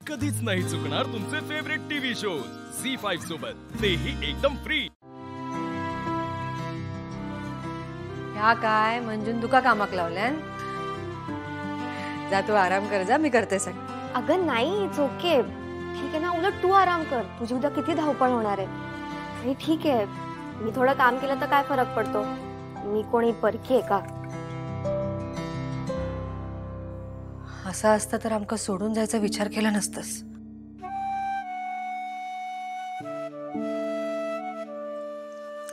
कधीच नाही चुकणार तुमचे फेवरेट टीव्ही शोज झी5 सोबत, तेही एकदम फ्री। ह्या काय मंजून तुका कामाक लावल्यान? जा तू आराम कर, जा मी करते सगळं। अगं नाही, इट्स ओके, ठीक आहे ना। उलट तू आराम कर, तुझी उद्या किती धावपळ होणार आहे। आणि ठीक आहे, मी थोडं काम केलं तर काय फरक पडतो? मी कोणी परकी आहे का? असं असतं तर आमका सोडून जायचा विचार केला नसतस।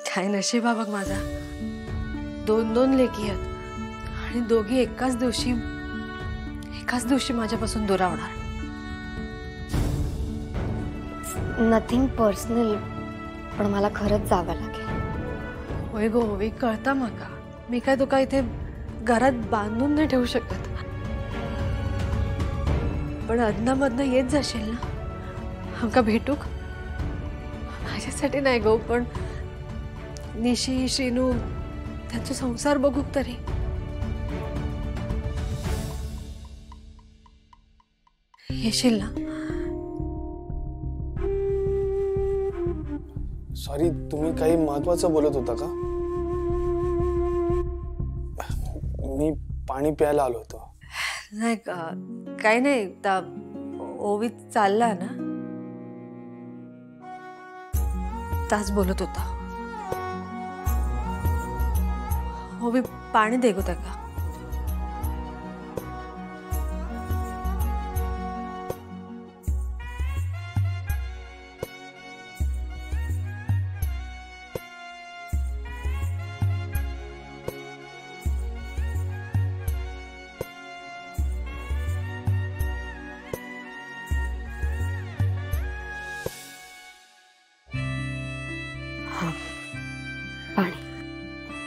काय नशीब बघ माझा, दोन लेकी आहेत आणि दोघी एकाच दिवशी माझ्यापासून दूर होणार। नथिंग पर्सनल, पण मला खरंच जावं लागेल। होय गो होवी, कळता माका। मी काय तुका इथे घरात बांधून नाही ठेवू शकत, पण अदनामधनं येत जाशील ना, आमका भेटूक? माझ्यासाठी नाही गो, पण निशी श्रीनू त्यांचा संसार बघूक तरी। येशील ना? सॉरी, तुम्ही काही महत्वाचं बोलत होता का? मी पाणी प्यायला आलो होतो। नाही काही नाही, ओवीत चालला ना, तास बोलत होता। ओवी पाणी दे गो त्याका।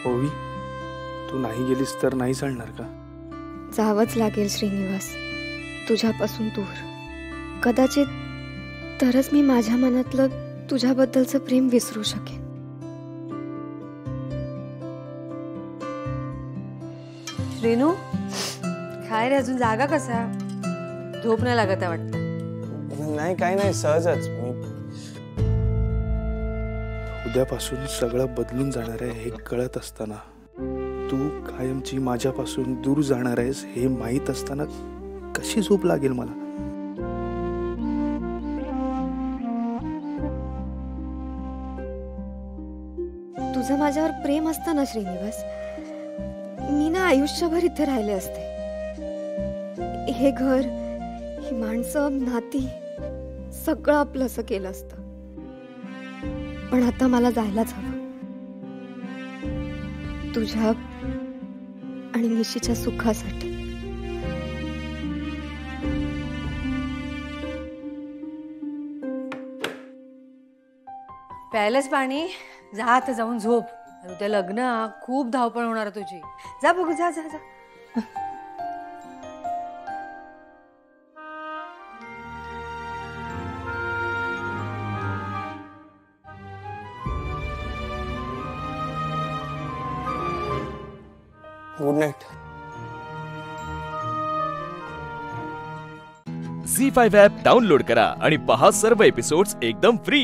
ओवी, तू नाही गेलीस तर नाही चालणार का? जावंच लागेल श्रीनिवास, तुझ्यापासून दूर। कदाचित तरच मी माझ्या मनातलं तुझ्याबद्दलचं प्रेम विसरू शकेन। श्रीनू, काय रे, अजून जागा कसा? झोप नाही लागत आहे वाटतं? नाही, काही नाही, सहजच। मी उद्यापासून सगळं बदलून जाणार आहे हे कळत असताना, तू कायमची माझ्यापासून दूर जाणार आहेस हे माहीत असताना कशी झोप लागेल मला? तुझं माझ्यावर प्रेम असतं ना श्रीनिवास, मी ना आयुष्यभर इथे राहिले असते। हे घर, ही माणसं, नाती, सगळं आपलंसं केलं असतं। पण आता मला जायलाच हवं, तुझ्या आणि निशीच्या सुखासाठी। प्यायलंच पाणी? जा आता जाऊन झोप, उद्या लग्न, खूप धावपळ होणार तुझी। जा बघू, जा जा जा। Good night. Zee five app download करा आणि पहा सर्व एपिसोड्स एकदम फ्री।